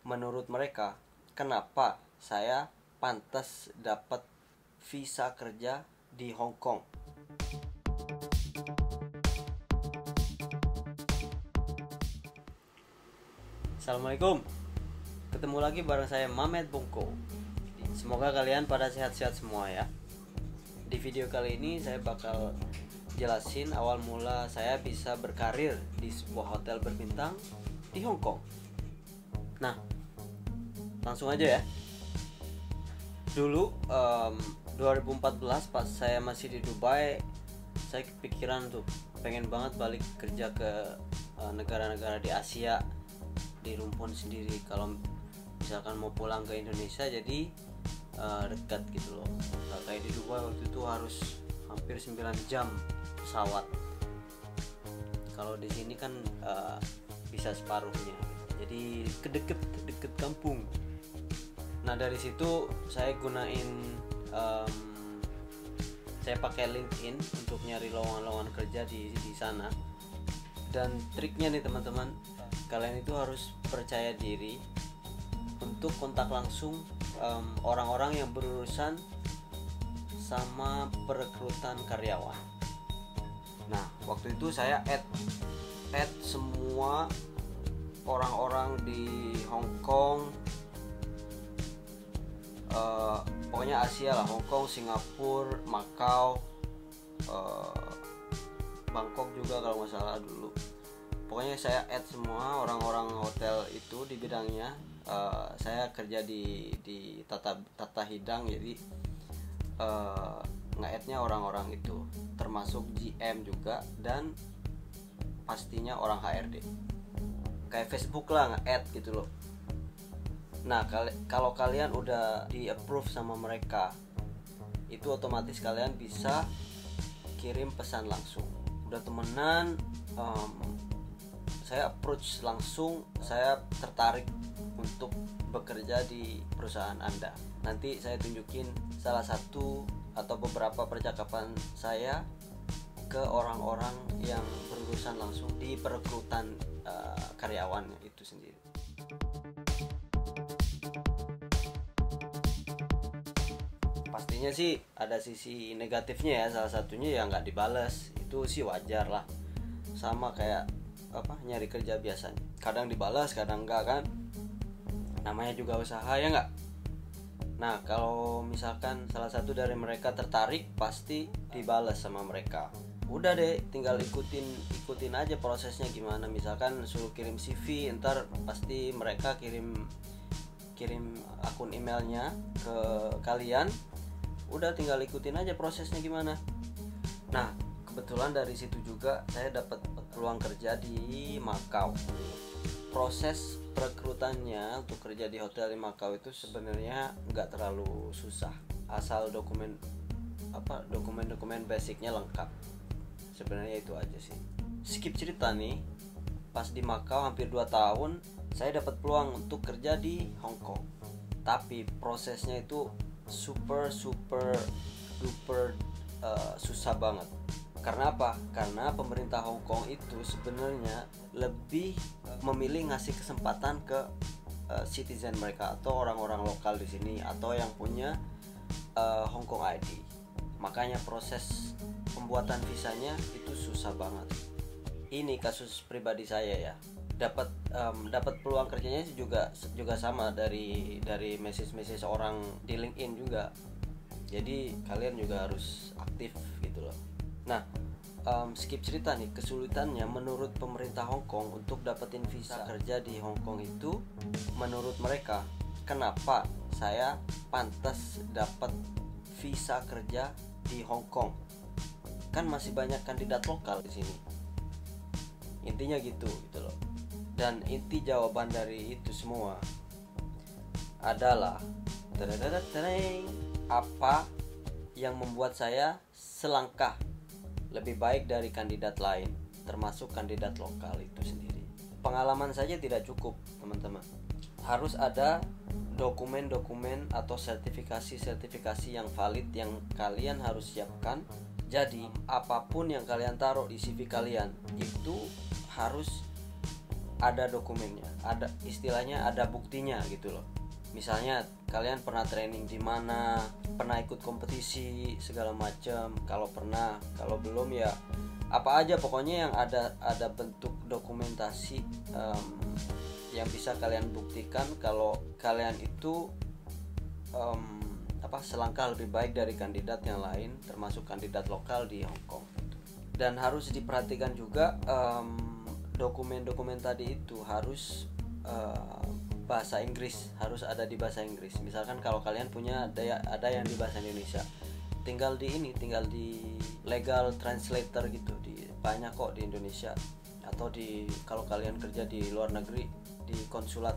menurut mereka kenapa saya pantas dapat visa kerja di Hong Kong. Assalamualaikum. Ketemu lagi bareng saya Mamet Bongko. Semoga kalian pada sehat-sehat semua ya. Di video kali ini saya bakal jelasin awal mula saya bisa berkarir di sebuah hotel berbintang di Hong Kong. Nah, langsung aja ya. Dulu 2014 pas saya masih di Dubai, saya kepikiran tuh pengen banget balik kerja ke negara-negara di Asia, di rumpun sendiri. Kalau misalkan mau pulang ke Indonesia jadi dekat gitu loh. Gak kayak di Dubai waktu itu harus hampir 9 jam pesawat. Kalau di sini kan bisa separuhnya. Jadi deket kampung. Nah dari situ saya gunain saya pakai LinkedIn untuk nyari lowongan kerja di sana. Dan triknya nih teman-teman, kalian itu harus percaya diri untuk kontak langsung orang-orang yang berurusan sama perekrutan karyawan. Nah waktu itu saya add semua orang-orang di Hong Kong, pokoknya Asia lah, Hong Kong, Singapura, Macau, Bangkok juga kalau nggak salah dulu. Pokoknya saya add semua orang-orang hotel itu di bidangnya. Saya kerja di tata hidang, jadi nge-add-nya orang-orang itu, termasuk GM juga dan pastinya orang HRD. Kayak Facebook lah, nge-add gitu loh. Nah kalau kalian udah di approve sama mereka, itu otomatis kalian bisa kirim pesan langsung. Udah temenan, saya approach langsung, saya tertarik untuk bekerja di perusahaan Anda. Nanti saya tunjukin salah satu atau beberapa percakapan saya ke orang-orang yang berurusan langsung di perekrutan karyawan itu sendiri. Pastinya sih ada sisi negatifnya ya. Salah satunya ya nggak dibalas, itu sih wajar lah, sama kayak nyari kerja biasanya. Kadang dibalas, kadang enggak kan, namanya juga usaha ya nggak. Nah kalau misalkan salah satu dari mereka tertarik, pasti dibalas sama mereka. Udah deh, tinggal ikutin aja prosesnya gimana. Misalkan suruh kirim CV, ntar pasti mereka kirim akun emailnya ke kalian. Udah tinggal ikutin aja prosesnya gimana. Nah kebetulan dari situ juga saya dapat peluang kerja di Macau. Proses perekrutannya untuk kerja di hotel di Macau itu sebenarnya nggak terlalu susah, asal dokumen basicnya lengkap. Sebenarnya itu aja sih. Skip cerita nih, pas di Macau hampir 2 tahun saya dapat peluang untuk kerja di Hong Kong. Tapi prosesnya itu super duper susah banget. Karena apa? Karena pemerintah Hong Kong itu sebenarnya lebih memilih ngasih kesempatan ke citizen mereka atau orang-orang lokal di sini atau yang punya Hong Kong ID. Makanya proses pembuatan visanya itu susah banget. Ini kasus pribadi saya ya. Dapat peluang kerjanya juga sama dari message orang di LinkedIn juga. Jadi kalian juga harus aktif gitu loh. Nah, skip cerita nih, kesulitannya menurut pemerintah Hong Kong untuk dapetin visa kerja di Hong Kong itu, menurut mereka kenapa saya pantas dapat visa kerja di Hong Kong. Kan masih banyak kandidat lokal di sini. Intinya gitu loh. Dan inti jawaban dari itu semua adalah apa yang membuat saya selangkah lebih baik dari kandidat lain, termasuk kandidat lokal itu sendiri. Pengalaman saja tidak cukup, teman-teman. Harus ada dokumen-dokumen atau sertifikasi yang valid yang kalian harus siapkan. Jadi apapun yang kalian taruh di CV kalian itu harus ada dokumennya, ada istilahnya, ada buktinya gitu loh. Misalnya kalian pernah training di mana, pernah ikut kompetisi segala macam. Kalau pernah, kalau belum ya apa aja pokoknya yang ada bentuk dokumentasi yang bisa kalian buktikan kalau kalian itu selangkah lebih baik dari kandidat yang lain, termasuk kandidat lokal di Hong Kong. Dan harus diperhatikan juga dokumen-dokumen tadi itu harus bahasa Inggris, harus ada di bahasa Inggris. Misalkan kalau kalian punya ada yang di bahasa Indonesia, tinggal di legal translator gitu, banyak kok di Indonesia, atau kalau kalian kerja di luar negeri di konsulat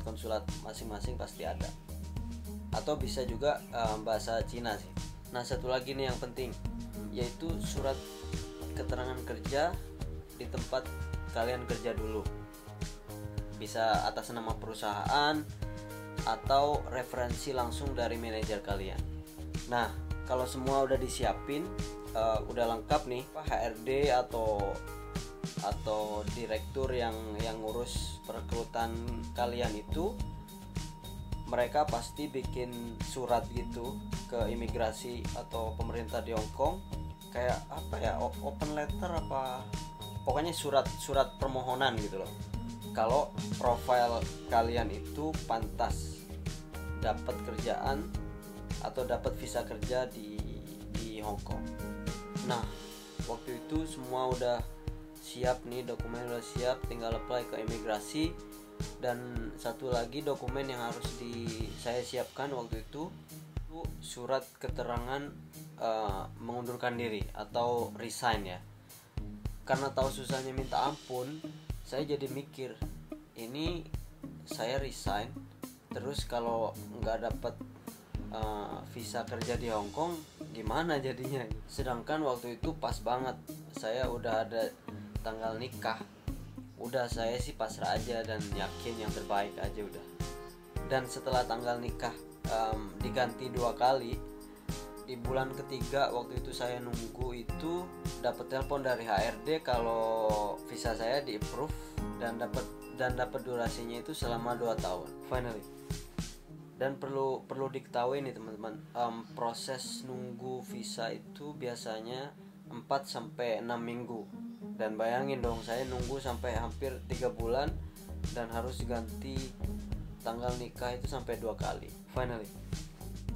masing-masing pasti ada, atau bisa juga bahasa Cina sih. Nah, satu lagi nih yang penting, yaitu surat keterangan kerja di tempat kalian kerja dulu, bisa atas nama perusahaan atau referensi langsung dari manajer kalian. Nah, kalau semua udah disiapin, udah lengkap nih, HRD atau direktur yang ngurus perekrutan kalian itu, mereka pasti bikin surat gitu ke imigrasi atau pemerintah di Hong Kong, kayak apa ya, open letter apa, pokoknya surat permohonan gitu loh, kalau profil kalian itu pantas dapat kerjaan atau dapat visa kerja di Hong Kong. Nah, waktu itu semua udah siap nih, dokumen udah siap, tinggal apply ke imigrasi. Dan satu lagi dokumen yang harus saya siapkan waktu itu surat keterangan mengundurkan diri atau resign ya. Karena tahu susahnya minta ampun, saya jadi mikir, ini saya resign terus kalau nggak dapat visa kerja di Hong Kong gimana jadinya. Sedangkan waktu itu pas banget saya udah ada tanggal nikah, udah saya sih pasrah aja dan yakin yang terbaik aja udah. Dan setelah tanggal nikah diganti 2 kali, di bulan ketiga waktu itu saya nunggu itu dapat telepon dari HRD kalau visa saya di approve dan dapat durasinya itu selama 2 tahun finally. Dan perlu diketahui nih teman-teman, proses nunggu visa itu biasanya 4-6 minggu. Dan bayangin dong, saya nunggu sampai hampir 3 bulan dan harus ganti tanggal nikah itu sampai 2 kali finally.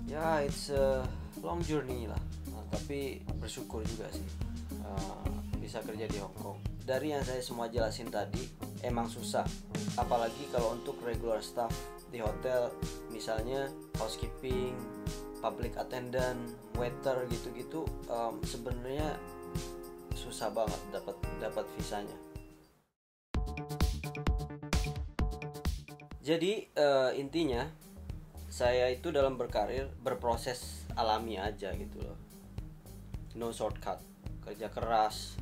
Ya, it's a long journey lah. Nah, tapi bersyukur juga sih bisa kerja di Hong Kong. Dari yang saya semua jelasin tadi emang susah, apalagi kalau untuk regular staff di hotel, misalnya housekeeping, public attendant, waiter gitu-gitu, sebenarnya susah banget dapat visanya. Jadi intinya saya itu dalam berkarir berproses alami aja gitu loh, no shortcut, kerja keras,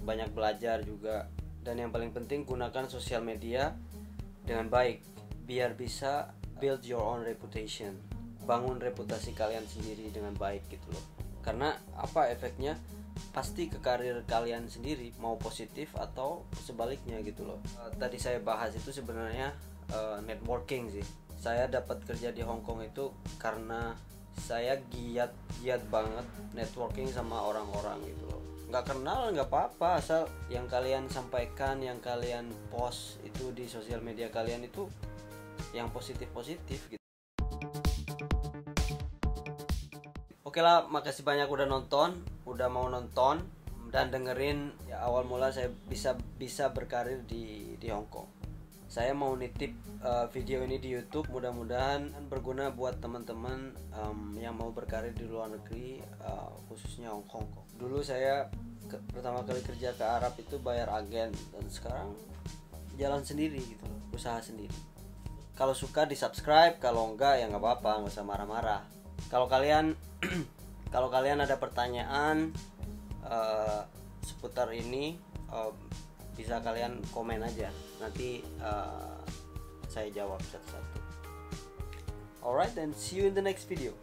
banyak belajar juga, dan yang paling penting gunakan sosial media dengan baik biar bisa build your own reputation, bangun reputasi kalian sendiri dengan baik gitu loh. Karena apa efeknya pasti ke karir kalian sendiri, mau positif atau sebaliknya gitu loh. Tadi saya bahas itu sebenarnya networking sih. Saya dapat kerja di Hong Kong itu karena saya giat banget networking sama orang-orang gitu loh. Nggak kenal nggak apa-apa, asal yang kalian sampaikan, yang kalian post itu di sosial media kalian itu yang positif gitu. Oke lah, makasih banyak udah mau nonton dan dengerin ya, awal mula saya bisa berkarir di Hong Kong. Saya mau nitip video ini di YouTube, mudah-mudahan berguna buat teman-teman yang mau berkarir di luar negeri, khususnya Hong Kong. Dulu saya pertama kali kerja ke Arab itu bayar agen, dan sekarang jalan sendiri gitu, usaha sendiri. Kalau suka di subscribe, kalau enggak ya nggak apa-apa, nggak usah marah-marah. Kalau kalian ada pertanyaan seputar ini, bisa kalian komen aja, nanti saya jawab satu-satu. Alright, then see you in the next video.